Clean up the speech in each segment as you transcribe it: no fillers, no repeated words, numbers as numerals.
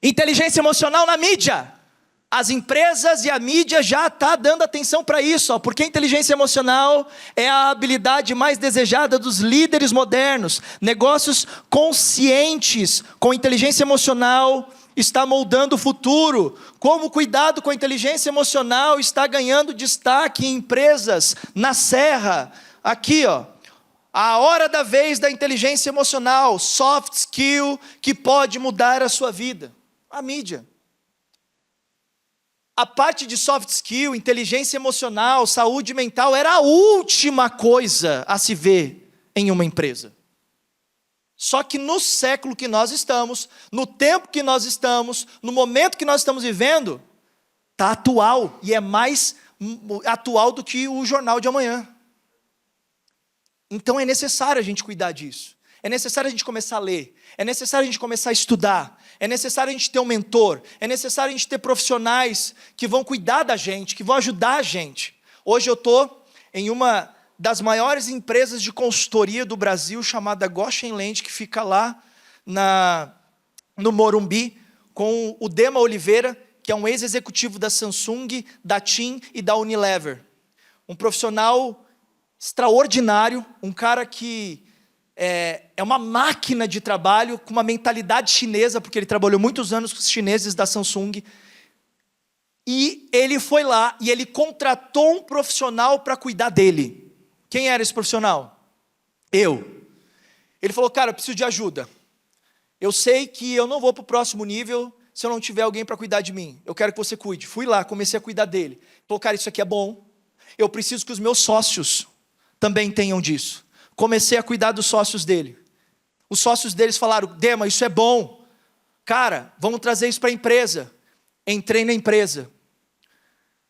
Inteligência emocional na mídia. As empresas e a mídia já estão dando atenção para isso, porque a inteligência emocional é a habilidade mais desejada dos líderes modernos. Negócios conscientes com inteligência emocional está moldando o futuro. Como o cuidado com a inteligência emocional está ganhando destaque em empresas na Serra. Aqui, ó. A hora da vez da inteligência emocional, soft skill que pode mudar a sua vida. A mídia. A parte de soft skill, inteligência emocional, saúde mental, era a última coisa a se ver em uma empresa. Só que no século que nós estamos, no tempo que nós estamos, no momento que nós estamos vivendo, está atual, e é mais atual do que o jornal de amanhã. Então é necessário a gente cuidar disso. É necessário a gente começar a ler, é necessário a gente começar a estudar, é necessário a gente ter um mentor, é necessário a gente ter profissionais que vão cuidar da gente, que vão ajudar a gente. Hoje eu estou em uma das maiores empresas de consultoria do Brasil, chamada Goshen Land, que fica lá no Morumbi, com o Dema Oliveira, que é um ex-executivo da Samsung, da TIM e da Unilever. Um profissional extraordinário, um cara que é uma máquina de trabalho, com uma mentalidade chinesa, porque ele trabalhou muitos anos com os chineses da Samsung. E ele foi lá e ele contratou um profissional para cuidar dele. Quem era esse profissional? Eu. Ele falou, cara, eu preciso de ajuda. Eu sei que eu não vou para o próximo nível se eu não tiver alguém para cuidar de mim. Eu quero que você cuide. Fui lá, comecei a cuidar dele. Ele falou, cara, isso aqui é bom. Eu preciso que os meus sócios também tenham disso. Comecei a cuidar dos sócios dele. Os sócios deles falaram, Dema, isso é bom. Cara, vamos trazer isso para a empresa. Entrei na empresa.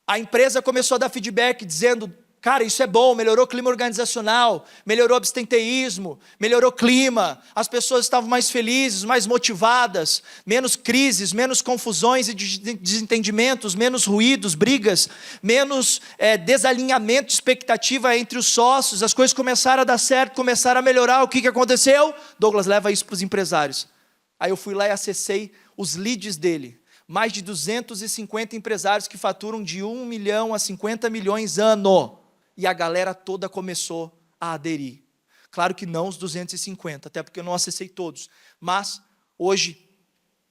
A empresa começou a dar feedback dizendo, cara, isso é bom, melhorou o clima organizacional, melhorou o abstenteísmo, melhorou o clima, as pessoas estavam mais felizes, mais motivadas, menos crises, menos confusões e desentendimentos, menos ruídos, brigas, menos desalinhamento de expectativa entre os sócios, as coisas começaram a dar certo, começaram a melhorar. O que aconteceu? Douglas, leva isso para os empresários. Aí eu fui lá e acessei os leads dele. Mais de 250 empresários que faturam de 1 milhão a 50 milhões ano. E a galera toda começou a aderir. Claro que não os 250, até porque eu não acessei todos. Mas, hoje,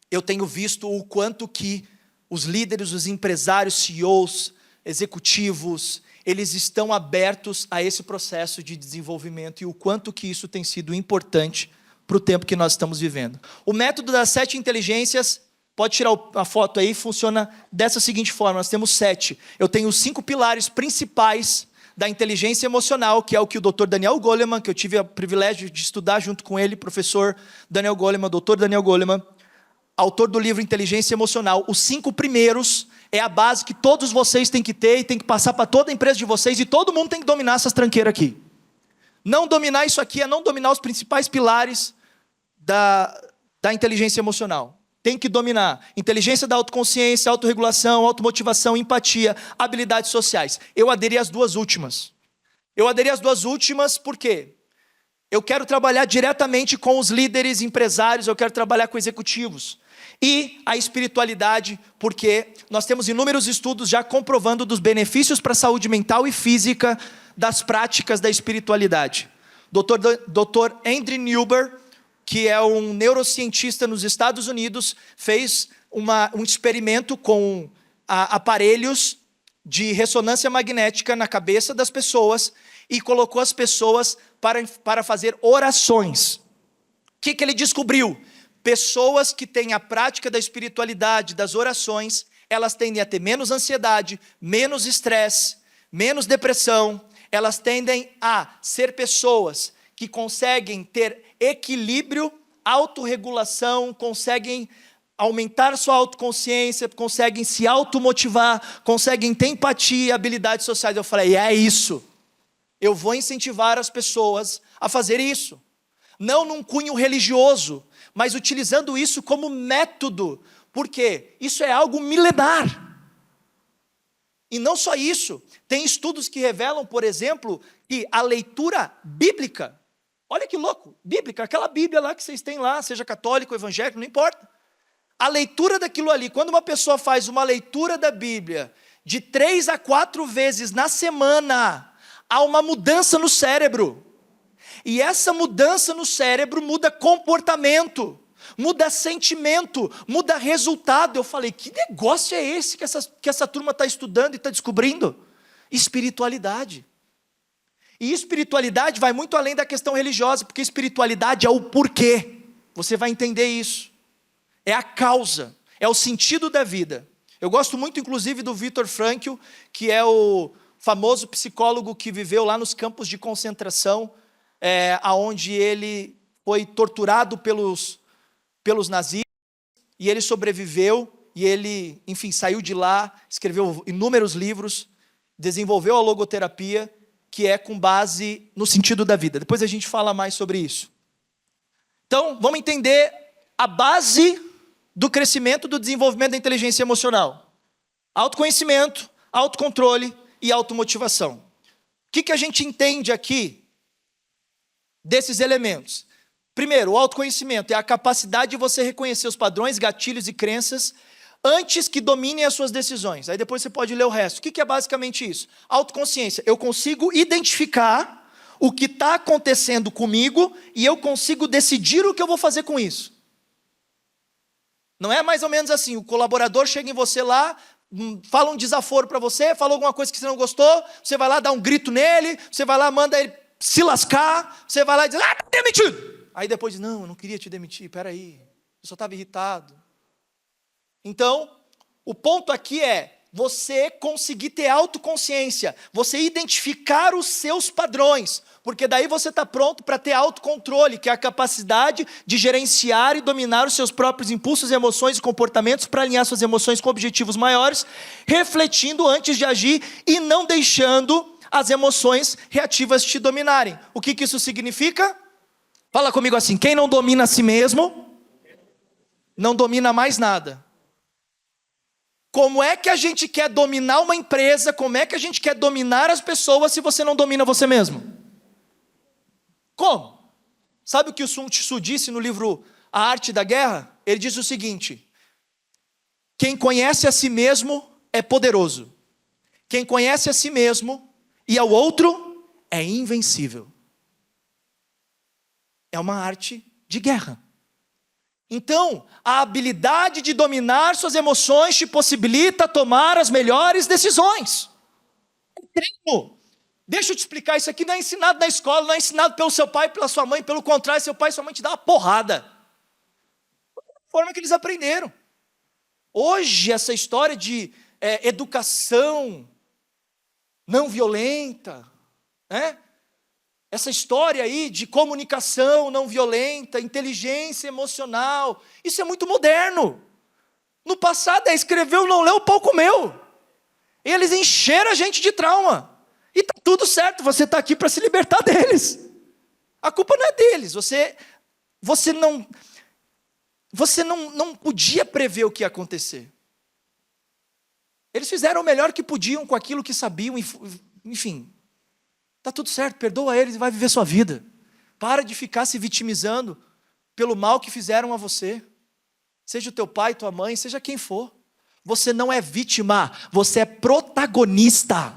eu tenho visto o quanto que os líderes, os empresários, CEOs, executivos, eles estão abertos a esse processo de desenvolvimento e o quanto que isso tem sido importante para o tempo que nós estamos vivendo. O método das 7 inteligências, pode tirar a foto aí, funciona dessa seguinte forma, nós temos 7. Eu tenho 5 pilares principais da inteligência emocional, que é o que o Dr. Daniel Goleman, que eu tive o privilégio de estudar junto com ele, professor Daniel Goleman, Dr. Daniel Goleman, autor do livro Inteligência Emocional. Os 5 primeiros é a base que todos vocês têm que ter e tem que passar para toda a empresa de vocês e todo mundo tem que dominar essas tranqueiras aqui. Não dominar isso aqui é não dominar os principais pilares da inteligência emocional. Tem que dominar. Inteligência da autoconsciência, autorregulação, automotivação, empatia, habilidades sociais. Eu aderi às 2 últimas. Eu aderi às 2 últimas porque eu quero trabalhar diretamente com os líderes empresários, eu quero trabalhar com executivos. E a espiritualidade, porque nós temos inúmeros estudos já comprovando dos benefícios para a saúde mental e física das práticas da espiritualidade. Dr. Andrew Newber, que é um neurocientista nos Estados Unidos, fez um experimento com aparelhos de ressonância magnética na cabeça das pessoas e colocou as pessoas para fazer orações. O que ele descobriu? Pessoas que têm a prática da espiritualidade, das orações, elas tendem a ter menos ansiedade, menos estresse, menos depressão, elas tendem a ser pessoas que conseguem ter equilíbrio, autorregulação, conseguem aumentar sua autoconsciência, conseguem se automotivar, conseguem ter empatia, habilidades sociais. Eu falei, é isso. Eu vou incentivar as pessoas a fazer isso. Não num cunho religioso, mas utilizando isso como método, porque isso é algo milenar. E não só isso, tem estudos que revelam, por exemplo, que a leitura bíblica, olha que louco, bíblica, aquela Bíblia lá que vocês têm lá, seja católico, evangélico, não importa. A leitura daquilo ali, quando uma pessoa faz uma leitura da Bíblia de 3 a 4 vezes na semana, há uma mudança no cérebro. E essa mudança no cérebro muda comportamento, muda sentimento, muda resultado. Eu falei, que negócio é esse que essa turma está estudando e está descobrindo? Espiritualidade. E espiritualidade vai muito além da questão religiosa, porque espiritualidade é o porquê. Você vai entender isso. É a causa, é o sentido da vida. Eu gosto muito, inclusive, do Viktor Frankl, que é o famoso psicólogo que viveu lá nos campos de concentração, onde ele foi torturado pelos nazistas, e ele sobreviveu, e ele, enfim, saiu de lá, escreveu inúmeros livros, desenvolveu a logoterapia, que é com base no sentido da vida. Depois a gente fala mais sobre isso. Então, vamos entender a base do crescimento, do desenvolvimento da inteligência emocional. Autoconhecimento, autocontrole e automotivação. O que a gente entende aqui desses elementos? Primeiro, o autoconhecimento é a capacidade de você reconhecer os padrões, gatilhos e crenças antes que dominem as suas decisões. Aí depois você pode ler o resto. O que é basicamente isso? Autoconsciência. Eu consigo identificar o que está acontecendo comigo e eu consigo decidir o que eu vou fazer com isso. Não é mais ou menos assim, o colaborador chega em você lá, fala um desaforo para você, fala alguma coisa que você não gostou, você vai lá dar um grito nele, você vai lá, manda ele se lascar, você vai lá e diz, tá demitido. Aí depois diz, não, eu não queria te demitir, peraí, eu só estava irritado. Então, o ponto aqui é você conseguir ter autoconsciência, você identificar os seus padrões, porque daí você está pronto para ter autocontrole, que é a capacidade de gerenciar e dominar os seus próprios impulsos, emoções e comportamentos para alinhar suas emoções com objetivos maiores, refletindo antes de agir e não deixando as emoções reativas te dominarem. O que isso significa? Fala comigo assim, quem não domina a si mesmo, não domina mais nada. Como é que a gente quer dominar uma empresa, como é que a gente quer dominar as pessoas se você não domina você mesmo? Como? Sabe o que o Sun Tzu disse no livro A Arte da Guerra? Ele diz o seguinte, quem conhece a si mesmo é poderoso. Quem conhece a si mesmo e ao outro é invencível. É uma arte de guerra. Então, a habilidade de dominar suas emoções te possibilita tomar as melhores decisões. É treino. Deixa eu te explicar, isso aqui não é ensinado na escola, não é ensinado pelo seu pai, pela sua mãe, pelo contrário, seu pai e sua mãe te dão uma porrada. Da forma que eles aprenderam. Hoje, essa história de educação não violenta, né? Essa história aí de comunicação não violenta, inteligência emocional, isso é muito moderno. No passado, escreveu, não leu, o pau comeu. E eles encheram a gente de trauma. E está tudo certo, você está aqui para se libertar deles. A culpa não é deles, você não podia prever o que ia acontecer. Eles fizeram o melhor que podiam com aquilo que sabiam, enfim. Está tudo certo, perdoa eles e vai viver sua vida. Para de ficar se vitimizando pelo mal que fizeram a você. Seja o teu pai, tua mãe, seja quem for. Você não é vítima, você é protagonista.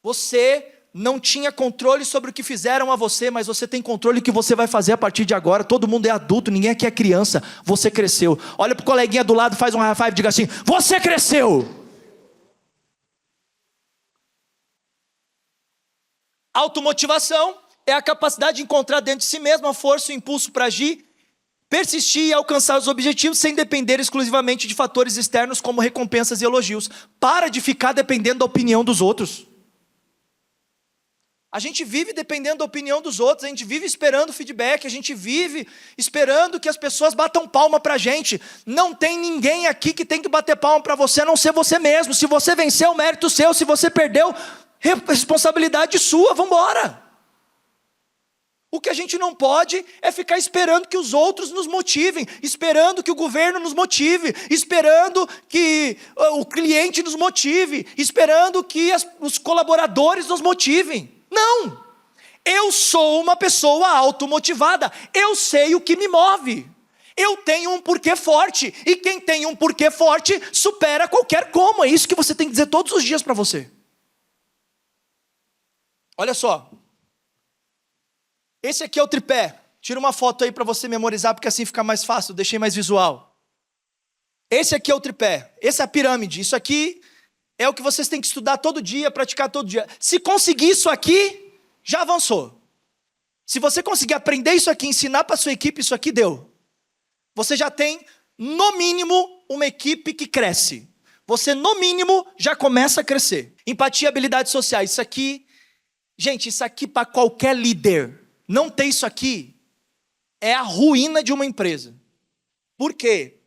Você não tinha controle sobre o que fizeram a você, mas você tem controle do que você vai fazer a partir de agora. Todo mundo é adulto, ninguém aqui é criança. Você cresceu. Olha para o coleguinha do lado, faz um high five e diga assim, você cresceu. Automotivação é a capacidade de encontrar dentro de si mesmo a força e o impulso para agir, persistir e alcançar os objetivos sem depender exclusivamente de fatores externos como recompensas e elogios. Para de ficar dependendo da opinião dos outros. A gente vive dependendo da opinião dos outros, a gente vive esperando feedback, a gente vive esperando que as pessoas batam palma para a gente. Não tem ninguém aqui que tem que bater palma para você, a não ser você mesmo. Se você venceu, mérito seu. Se você perdeu, responsabilidade sua, vamos embora. O que a gente não pode é ficar esperando que os outros nos motivem, esperando que o governo nos motive, esperando que o cliente nos motive, esperando que os colaboradores nos motivem. Não! Eu sou uma pessoa automotivada, eu sei o que me move. Eu tenho um porquê forte, e quem tem um porquê forte supera qualquer como. É isso que você tem que dizer todos os dias para você. Olha só, esse aqui é o tripé. Tira uma foto aí para você memorizar, porque assim fica mais fácil, deixei mais visual. Esse aqui é o tripé, essa é a pirâmide. Isso aqui é o que vocês têm que estudar todo dia, praticar todo dia. Se conseguir isso aqui, já avançou. Se você conseguir aprender isso aqui, ensinar para sua equipe, isso aqui deu. Você já tem, no mínimo, uma equipe que cresce. Você, no mínimo, já começa a crescer. Empatia e habilidades sociais. Isso aqui, gente, isso aqui para qualquer líder. Não ter isso aqui é a ruína de uma empresa. Por quê?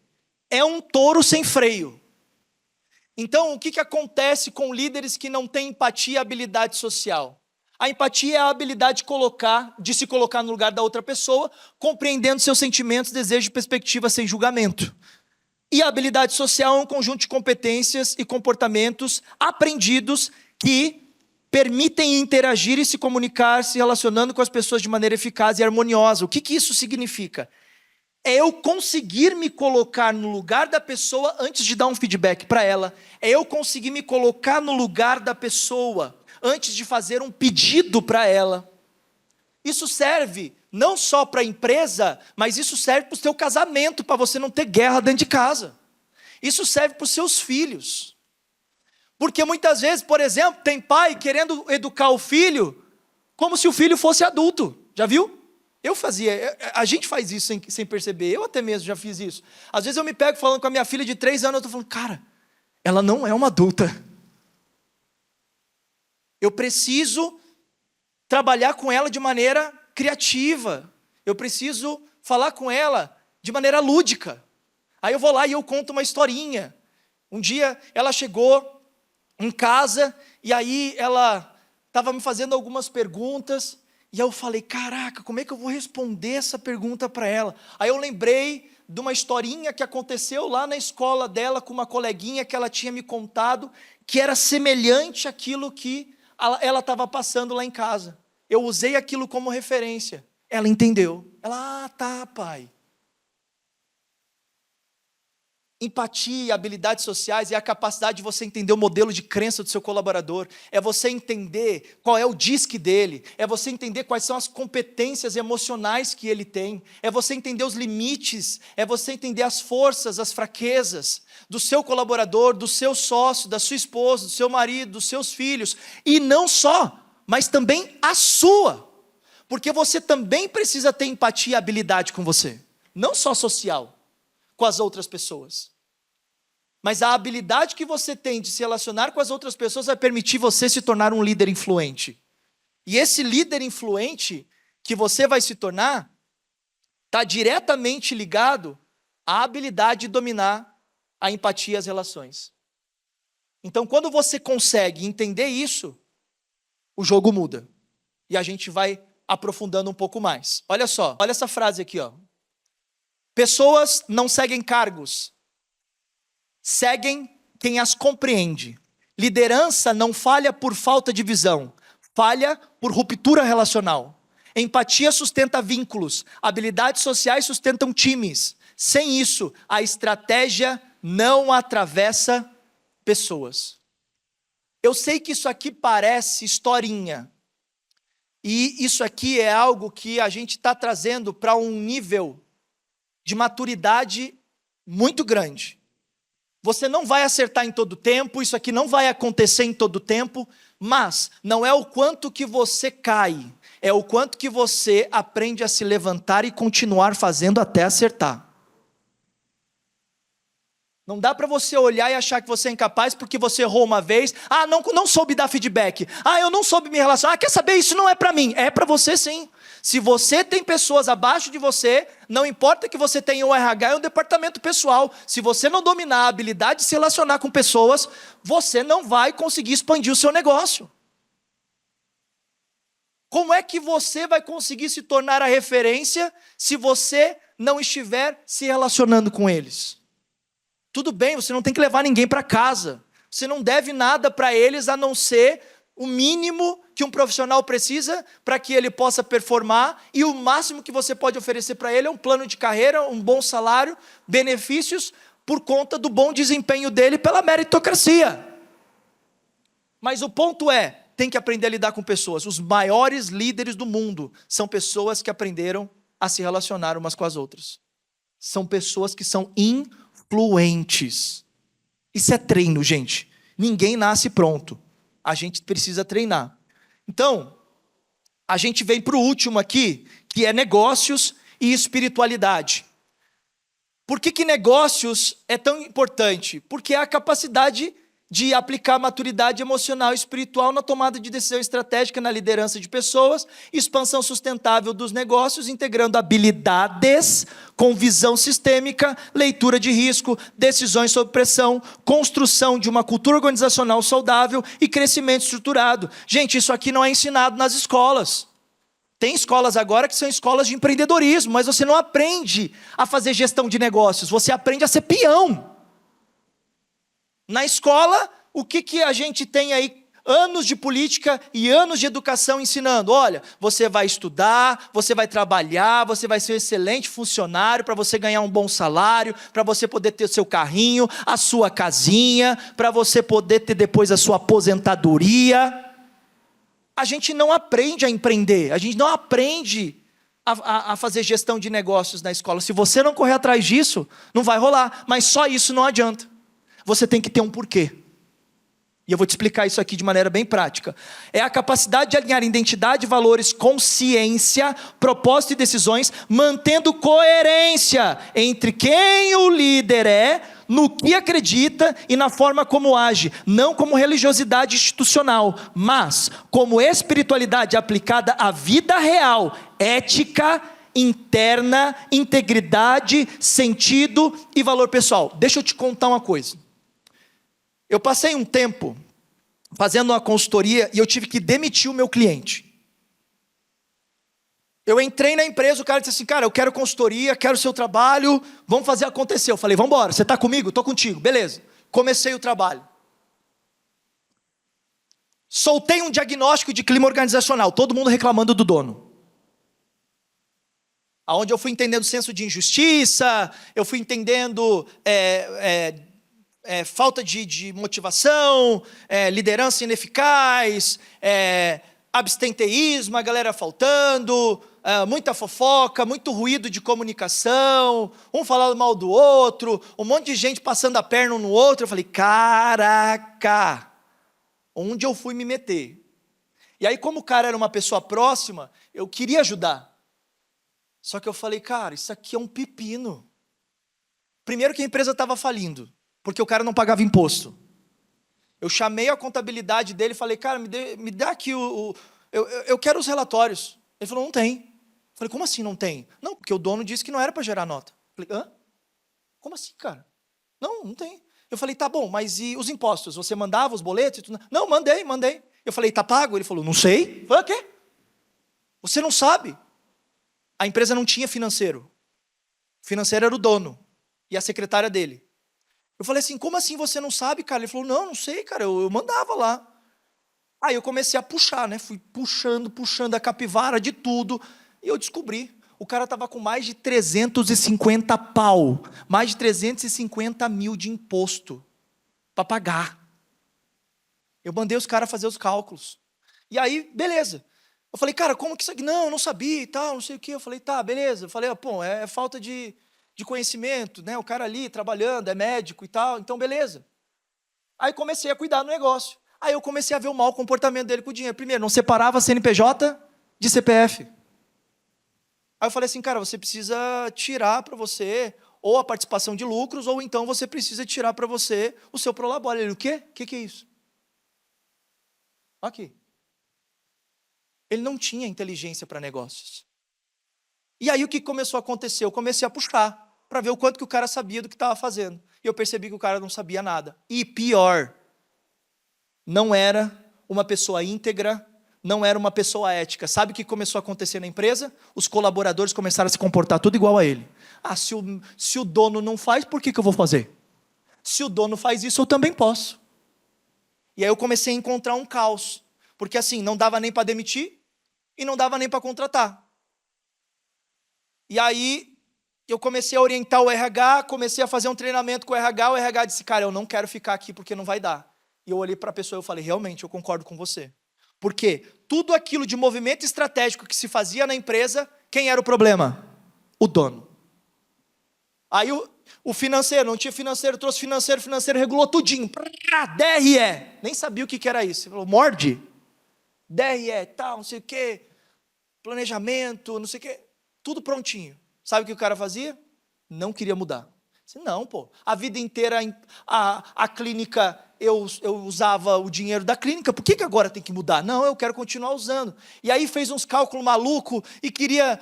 É um touro sem freio. Então, o que acontece com líderes que não têm empatia e habilidade social? A empatia é a habilidade de se colocar no lugar da outra pessoa, compreendendo seus sentimentos, desejos e perspectivas sem julgamento. E a habilidade social é um conjunto de competências e comportamentos aprendidos que permitem interagir e se comunicar, se relacionando com as pessoas de maneira eficaz e harmoniosa. O que isso significa? É eu conseguir me colocar no lugar da pessoa antes de dar um feedback para ela. É eu conseguir me colocar no lugar da pessoa antes de fazer um pedido para ela. Isso serve não só para a empresa, mas isso serve para o seu casamento, para você não ter guerra dentro de casa. Isso serve para os seus filhos. Porque muitas vezes, por exemplo, tem pai querendo educar o filho como se o filho fosse adulto. Já viu? A gente faz isso sem perceber. Eu até mesmo já fiz isso. Às vezes eu me pego falando com a minha filha de 3 anos, eu estou falando, cara, ela não é uma adulta. Eu preciso trabalhar com ela de maneira criativa. Eu preciso falar com ela de maneira lúdica. Aí eu vou lá e eu conto uma historinha. Um dia ela chegou em casa, e aí ela estava me fazendo algumas perguntas, e eu falei, caraca, como é que eu vou responder essa pergunta para ela? Aí eu lembrei de uma historinha que aconteceu lá na escola dela, com uma coleguinha que ela tinha me contado, que era semelhante àquilo que ela estava passando lá em casa. Eu usei aquilo como referência. Ela entendeu. Ela, tá, pai. Empatia e habilidades sociais é a capacidade de você entender o modelo de crença do seu colaborador, é você entender qual é o DISC dele, é você entender quais são as competências emocionais que ele tem, é você entender os limites, é você entender as forças, as fraquezas do seu colaborador, do seu sócio, da sua esposa, do seu marido, dos seus filhos, e não só, mas também a sua, porque você também precisa ter empatia e habilidade com você, não só social, com as outras pessoas. Mas a habilidade que você tem de se relacionar com as outras pessoas vai permitir você se tornar um líder influente. E esse líder influente que você vai se tornar está diretamente ligado à habilidade de dominar a empatia e as relações. Então, quando você consegue entender isso, o jogo muda. E a gente vai aprofundando um pouco mais. Olha só, olha essa frase aqui, ó. Pessoas não seguem cargos, seguem quem as compreende. Liderança não falha por falta de visão, falha por ruptura relacional. Empatia sustenta vínculos, habilidades sociais sustentam times. Sem isso, a estratégia não atravessa pessoas. Eu sei que isso aqui parece historinha, e isso aqui é algo que a gente está trazendo para um nível de maturidade muito grande. Você não vai acertar em todo tempo, isso aqui não vai acontecer em todo tempo, mas não é o quanto que você cai, é o quanto que você aprende a se levantar e continuar fazendo até acertar. Não dá para você olhar e achar que você é incapaz porque você errou uma vez. Ah, não soube dar feedback. Ah, eu não soube me relacionar. Ah, quer saber? Isso não é para mim. É para você sim. Se você tem pessoas abaixo de você, não importa que você tenha um RH e um departamento pessoal. Se você não dominar a habilidade de se relacionar com pessoas, você não vai conseguir expandir o seu negócio. Como é que você vai conseguir se tornar a referência se você não estiver se relacionando com eles? Tudo bem, você não tem que levar ninguém para casa. Você não deve nada para eles a não ser o mínimo que um profissional precisa para que ele possa performar, e o máximo que você pode oferecer para ele é um plano de carreira, um bom salário, benefícios, por conta do bom desempenho dele pela meritocracia. Mas o ponto é, tem que aprender a lidar com pessoas. Os maiores líderes do mundo são pessoas que aprenderam a se relacionar umas com as outras. São pessoas que são influentes. Isso é treino, gente. Ninguém nasce pronto. A gente precisa treinar. Então, a gente vem para o último aqui, que é negócios e espiritualidade. Por que negócios é tão importante? Porque é a capacidade de aplicar maturidade emocional e espiritual na tomada de decisão estratégica, na liderança de pessoas, expansão sustentável dos negócios, integrando habilidades com visão sistêmica, leitura de risco, decisões sob pressão, construção de uma cultura organizacional saudável e crescimento estruturado. Gente, isso aqui não é ensinado nas escolas. Tem escolas agora que são escolas de empreendedorismo, mas você não aprende a fazer gestão de negócios, você aprende a ser peão. Na escola, o que a gente tem aí? Anos de política e anos de educação ensinando. Olha, você vai estudar, você vai trabalhar, você vai ser um excelente funcionário para você ganhar um bom salário, para você poder ter o seu carrinho, a sua casinha, para você poder ter depois a sua aposentadoria. A gente não aprende a empreender, a gente não aprende a fazer gestão de negócios na escola. Se você não correr atrás disso, não vai rolar. Mas só isso não adianta. Você tem que ter um porquê. E eu vou te explicar isso aqui de maneira bem prática. É a capacidade de alinhar identidade, valores, consciência, propósito e decisões, mantendo coerência entre quem o líder é, no que acredita e na forma como age, não como religiosidade institucional, mas como espiritualidade aplicada à vida real, ética, interna, integridade, sentido e valor pessoal. Deixa eu te contar uma coisa. Eu passei um tempo fazendo uma consultoria e eu tive que demitir o meu cliente. Eu entrei na empresa, o cara disse assim, cara, eu quero consultoria, quero o seu trabalho, vamos fazer acontecer. Eu falei, vamos embora, você está comigo? Estou contigo, beleza. Comecei o trabalho. Soltei um diagnóstico de clima organizacional, todo mundo reclamando do dono. Aonde eu fui entendendo o senso de injustiça, eu fui entendendo falta de motivação, liderança ineficaz, abstenteísmo, a galera faltando, muita fofoca, muito ruído de comunicação, um falando mal do outro, um monte de gente passando a perna um no outro. Eu falei, caraca, onde eu fui me meter? E aí, como o cara era uma pessoa próxima, eu queria ajudar. Só que eu falei, cara, isso aqui é um pepino. Primeiro que a empresa estava falindo, porque o cara não pagava imposto. Eu chamei a contabilidade dele e falei, cara, me dá aqui eu quero os relatórios. Ele falou, não tem. Eu falei, como assim não tem? Não, porque o dono disse que não era para gerar nota. Eu falei, hã? Como assim, cara? Não tem. Eu falei, tá bom, mas e os impostos? Você mandava os boletos? Não, mandei. Eu falei, tá pago? Ele falou, não sei. Eu falei, o quê? Você não sabe? A empresa não tinha financeiro. O financeiro era o dono e a secretária dele. Eu falei assim, como assim você não sabe, cara? Ele falou, não sei, cara, eu mandava lá. Aí eu comecei a puxar, né? Fui puxando a capivara de tudo. E eu descobri, o cara estava com mais de 350 pau, mais de 350 mil de imposto para pagar. Eu mandei os caras fazer os cálculos. E aí, beleza. Eu falei, cara, como que isso aqui? Não, eu não sabia e tal, não sei o quê. Eu falei, tá, beleza. Eu falei, pô, é falta de conhecimento, né? O cara ali trabalhando, é médico e tal, então beleza. Aí comecei a cuidar do negócio. Aí eu comecei a ver o mau comportamento dele com o dinheiro. Primeiro, não separava CNPJ de CPF. Aí eu falei assim, cara, você precisa tirar para você ou a participação de lucros, ou então você precisa tirar para você o seu prolabore. Ele, o quê? O que é isso? Aqui. Ele não tinha inteligência para negócios. E aí o que começou a acontecer? Eu comecei a puxar para ver o quanto que o cara sabia do que estava fazendo. E eu percebi que o cara não sabia nada. E pior, não era uma pessoa íntegra, não era uma pessoa ética. Sabe o que começou a acontecer na empresa? Os colaboradores começaram a se comportar tudo igual a ele. Ah, se o dono não faz, por que eu vou fazer? Se o dono faz isso, eu também posso. E aí eu comecei a encontrar um caos. Porque assim, não dava nem para demitir e não dava nem para contratar. E aí, eu comecei a orientar o RH, comecei a fazer um treinamento com o RH disse, cara, eu não quero ficar aqui porque não vai dar. E eu olhei para a pessoa e eu falei, realmente, eu concordo com você. Por quê? Tudo aquilo de movimento estratégico que se fazia na empresa, quem era o problema? O dono. Aí o financeiro, não tinha financeiro, trouxe financeiro regulou tudinho. DRE, nem sabia o que era isso. Ele falou, morde? DRE, tal, não sei o quê, planejamento, não sei o quê, tudo prontinho. Sabe o que o cara fazia? Não queria mudar. Disse, não, pô, a vida inteira a clínica, eu usava o dinheiro da clínica, por que agora tem que mudar? Não, eu quero continuar usando. E aí fez uns cálculos malucos e queria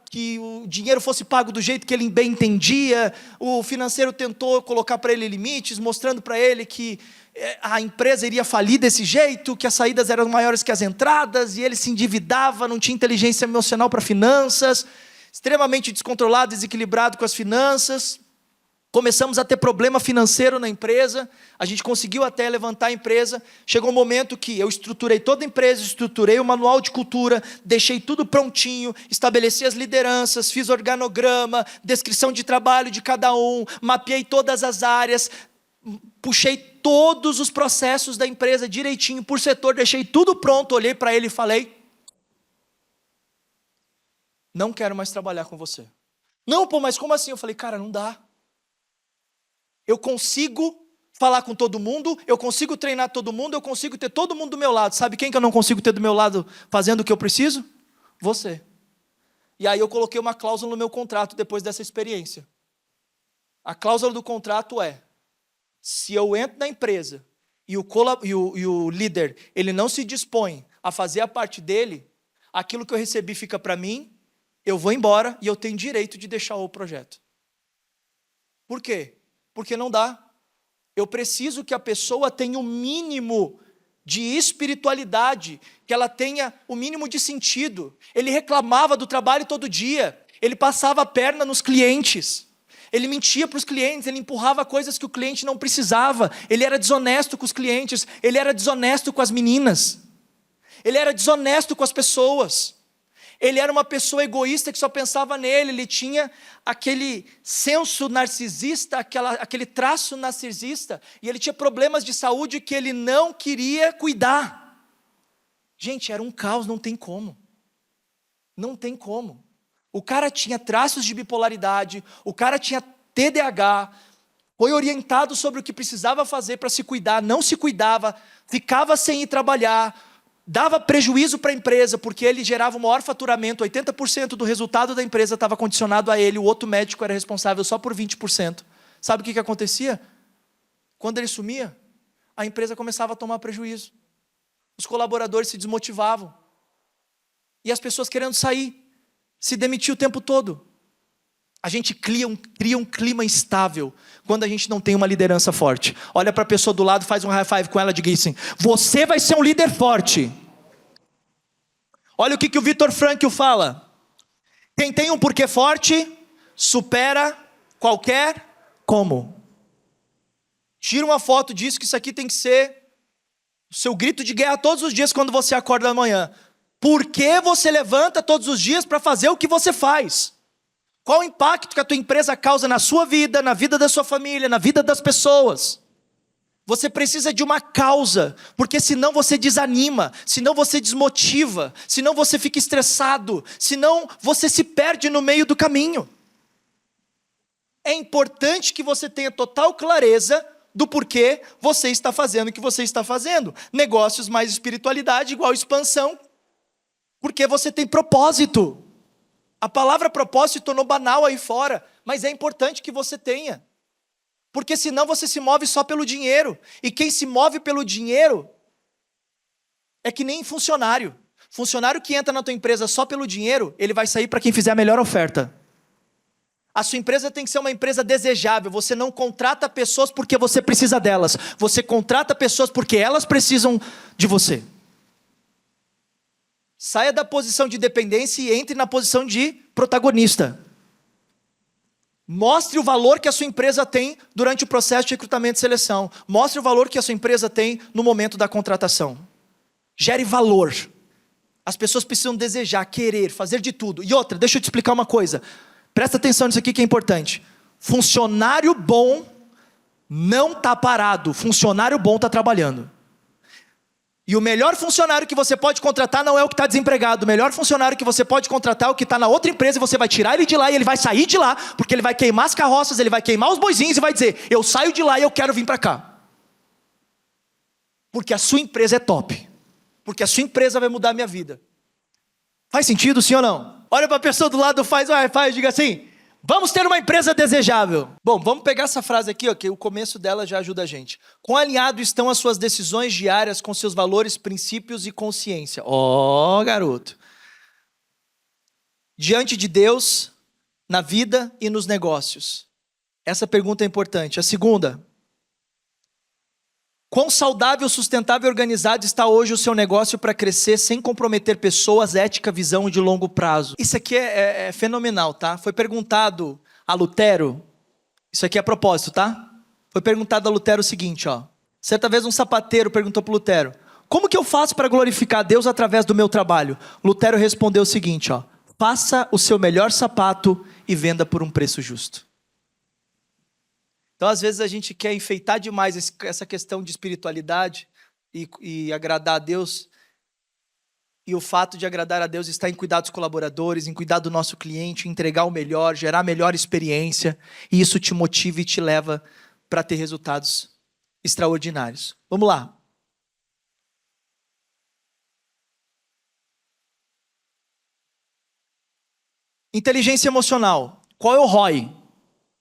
que o dinheiro fosse pago do jeito que ele bem entendia. O financeiro tentou colocar para ele limites, mostrando para ele que a empresa iria falir desse jeito, que as saídas eram maiores que as entradas, e ele se endividava, não tinha inteligência emocional para finanças, extremamente descontrolado, desequilibrado com as finanças. Começamos a ter problema financeiro na empresa, a gente conseguiu até levantar a empresa. Chegou um momento que eu estruturei toda a empresa, estruturei o manual de cultura, deixei tudo prontinho, estabeleci as lideranças, fiz organograma, descrição de trabalho de cada um, mapeei todas as áreas, puxei todos os processos da empresa direitinho por setor, deixei tudo pronto, olhei para ele e falei, não quero mais trabalhar com você. Não, pô, mas como assim? Eu falei, cara, não dá. Eu consigo falar com todo mundo, eu consigo treinar todo mundo, eu consigo ter todo mundo do meu lado. Sabe quem que eu não consigo ter do meu lado fazendo o que eu preciso? Você. E aí eu coloquei uma cláusula no meu contrato depois dessa experiência. A cláusula do contrato é, se eu entro na empresa e o líder ele não se dispõe a fazer a parte dele, aquilo que eu recebi fica para mim, eu vou embora e eu tenho direito de deixar o projeto. Por quê? Porque não dá. Eu preciso que a pessoa tenha o mínimo de espiritualidade, que ela tenha o mínimo de sentido. Ele reclamava do trabalho todo dia, ele passava a perna nos clientes, ele mentia para os clientes, ele empurrava coisas que o cliente não precisava, ele era desonesto com os clientes, ele era desonesto com as meninas, ele era desonesto com as pessoas. Ele era uma pessoa egoísta que só pensava nele, ele tinha aquele senso narcisista, aquele traço narcisista, e ele tinha problemas de saúde que ele não queria cuidar. Gente, era um caos, não tem como. Não tem como. O cara tinha traços de bipolaridade, o cara tinha TDAH, foi orientado sobre o que precisava fazer para se cuidar, não se cuidava, ficava sem ir trabalhar, dava prejuízo para a empresa, porque ele gerava o maior faturamento, 80% do resultado da empresa estava condicionado a ele, o outro médico era responsável só por 20%. Sabe o que acontecia? Quando ele sumia, a empresa começava a tomar prejuízo. Os colaboradores se desmotivavam. E as pessoas querendo sair, se demitir o tempo todo. A gente cria um clima instável quando a gente não tem uma liderança forte. Olha para a pessoa do lado, faz um high five com ela e diga assim, você vai ser um líder forte. Olha o que o Viktor Frankl fala. Quem tem um porquê forte, supera qualquer como. Tira uma foto disso, que isso aqui tem que ser o seu grito de guerra todos os dias quando você acorda da manhã. Por que você levanta todos os dias para fazer o que você faz? Qual o impacto que a tua empresa causa na sua vida, na vida da sua família, na vida das pessoas? Você precisa de uma causa, porque senão você desanima, senão você desmotiva, senão você fica estressado, senão você se perde no meio do caminho. É importante que você tenha total clareza do porquê você está fazendo o que você está fazendo. Negócios mais espiritualidade igual expansão, porque você tem propósito. A palavra propósito se tornou banal aí fora, mas é importante que você tenha. Porque senão você se move só pelo dinheiro. E quem se move pelo dinheiro é que nem funcionário. Funcionário que entra na tua empresa só pelo dinheiro, ele vai sair para quem fizer a melhor oferta. A sua empresa tem que ser uma empresa desejável. Você não contrata pessoas porque você precisa delas. Você contrata pessoas porque elas precisam de você. Saia da posição de dependência e entre na posição de protagonista. Mostre o valor que a sua empresa tem durante o processo de recrutamento e seleção. Mostre o valor que a sua empresa tem no momento da contratação. Gere valor. As pessoas precisam desejar, querer, fazer de tudo. E outra, deixa eu te explicar uma coisa. Presta atenção nisso aqui que é importante. Funcionário bom não está parado. Funcionário bom está trabalhando. E o melhor funcionário que você pode contratar não é o que está desempregado. O melhor funcionário que você pode contratar é o que está na outra empresa e você vai tirar ele de lá e ele vai sair de lá, porque ele vai queimar as carroças, ele vai queimar os boizinhos e vai dizer, eu saio de lá e eu quero vir para cá. Porque a sua empresa é top. Porque a sua empresa vai mudar a minha vida. Faz sentido, sim ou não? Olha para a pessoa do lado, faz um high five e diga assim, vamos ter uma empresa desejável. Bom, vamos pegar essa frase aqui, ó, que o começo dela já ajuda a gente. Quão alinhado estão as suas decisões diárias com seus valores, princípios e consciência? Ó, garoto. Diante de Deus, na vida e nos negócios. Essa pergunta é importante. A segunda. Quão saudável, sustentável e organizado está hoje o seu negócio para crescer sem comprometer pessoas, ética, visão de longo prazo? Isso aqui é fenomenal, tá? Foi perguntado a Lutero, isso aqui é a propósito, tá? Foi perguntado a Lutero o seguinte, ó. Certa vez um sapateiro perguntou para Lutero, como que eu faço para glorificar a Deus através do meu trabalho? Lutero respondeu o seguinte, ó. Faça o seu melhor sapato e venda por um preço justo. Então, às vezes, a gente quer enfeitar demais essa questão de espiritualidade e agradar a Deus. E o fato de agradar a Deus está em cuidar dos colaboradores, em cuidar do nosso cliente, entregar o melhor, gerar a melhor experiência. E isso te motiva e te leva para ter resultados extraordinários. Vamos lá. Inteligência emocional. Qual é o ROI?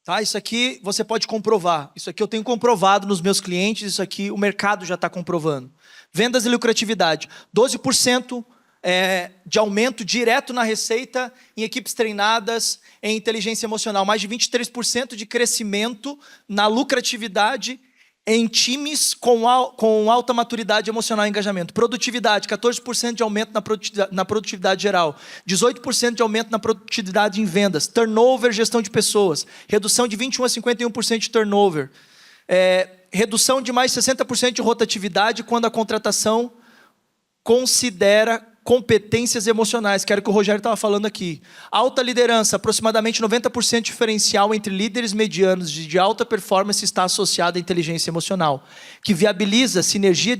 Tá, isso aqui você pode comprovar. Isso aqui eu tenho comprovado nos meus clientes. Isso aqui o mercado já está comprovando. Vendas e lucratividade. 12% de aumento direto na receita em equipes treinadas em inteligência emocional. Mais de 23% de crescimento na lucratividade em times com alta maturidade emocional e engajamento. Produtividade, 14% de aumento na produtividade geral. 18% de aumento na produtividade em vendas. Turnover, gestão de pessoas. Redução de 21% a 51% de turnover. Redução de mais 60% de rotatividade quando a contratação considera competências emocionais, que era o que o Rogério estava falando aqui. Alta liderança, aproximadamente 90% diferencial entre líderes medianos de alta performance está associado à inteligência emocional, que viabiliza sinergia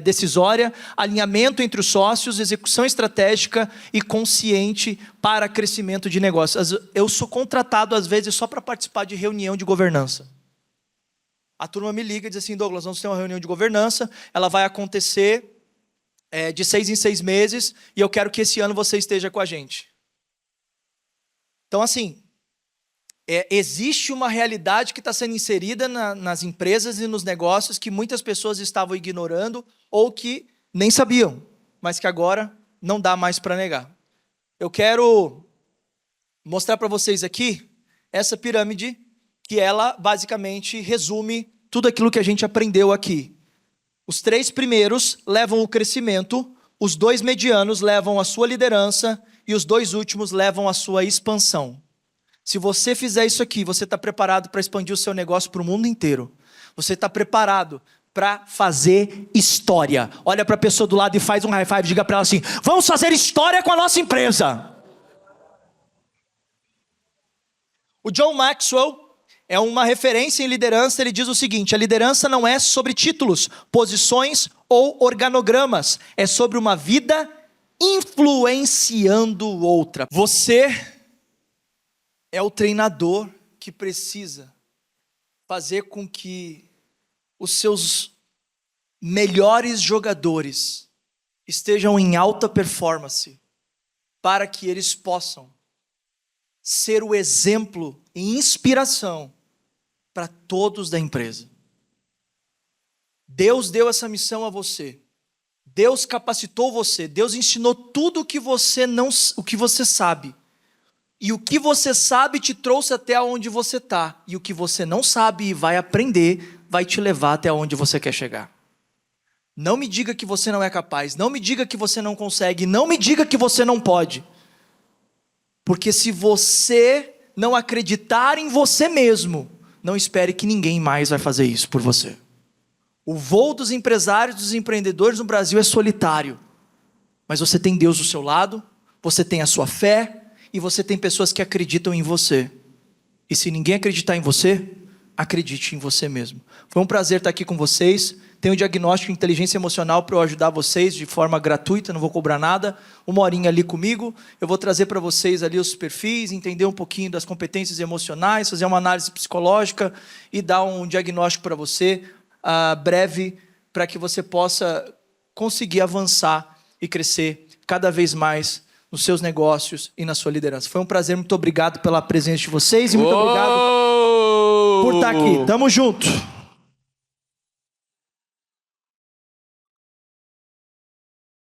decisória, alinhamento entre os sócios, execução estratégica e consciente para crescimento de negócios. Eu sou contratado, às vezes, só para participar de reunião de governança. A turma me liga e diz assim, Douglas, vamos ter uma reunião de governança, ela vai acontecer de 6 em 6 meses, e eu quero que esse ano você esteja com a gente. Então, assim, existe uma realidade que está sendo inserida nas empresas e nos negócios que muitas pessoas estavam ignorando ou que nem sabiam, mas que agora não dá mais para negar. Eu quero mostrar para vocês aqui essa pirâmide, que ela basicamente resume tudo aquilo que a gente aprendeu aqui. Os 3 primeiros levam o crescimento, os 2 medianos levam a sua liderança e os 2 últimos levam a sua expansão. Se você fizer isso aqui, você está preparado para expandir o seu negócio para o mundo inteiro. Você está preparado para fazer história. Olha para a pessoa do lado e faz um high five, diga para ela assim, vamos fazer história com a nossa empresa. O John Maxwell é uma referência em liderança, ele diz o seguinte, a liderança não é sobre títulos, posições ou organogramas, é sobre uma vida influenciando outra. Você é o treinador que precisa fazer com que os seus melhores jogadores estejam em alta performance, para que eles possam ser o exemplo e inspiração para todos da empresa. Deus deu essa missão a você. Deus capacitou você. Deus ensinou tudo o que você sabe. E o que você sabe te trouxe até onde você está. E o que você não sabe e vai aprender, vai te levar até onde você quer chegar. Não me diga que você não é capaz. Não me diga que você não consegue. Não me diga que você não pode. Porque se você não acreditar em você mesmo, não espere que ninguém mais vai fazer isso por você. O voo dos empresários, dos empreendedores no Brasil é solitário. Mas você tem Deus do seu lado, você tem a sua fé e você tem pessoas que acreditam em você. E se ninguém acreditar em você, acredite em você mesmo. Foi um prazer estar aqui com vocês. Tenho um diagnóstico de inteligência emocional para eu ajudar vocês de forma gratuita, não vou cobrar nada. 1 horinha ali comigo. Eu vou trazer para vocês ali os perfis, entender um pouquinho das competências emocionais, fazer uma análise psicológica e dar um diagnóstico para você, breve, para que você possa conseguir avançar e crescer cada vez mais nos seus negócios e na sua liderança. Foi um prazer, muito obrigado pela presença de vocês e muito obrigado por estar aqui. Tamo junto.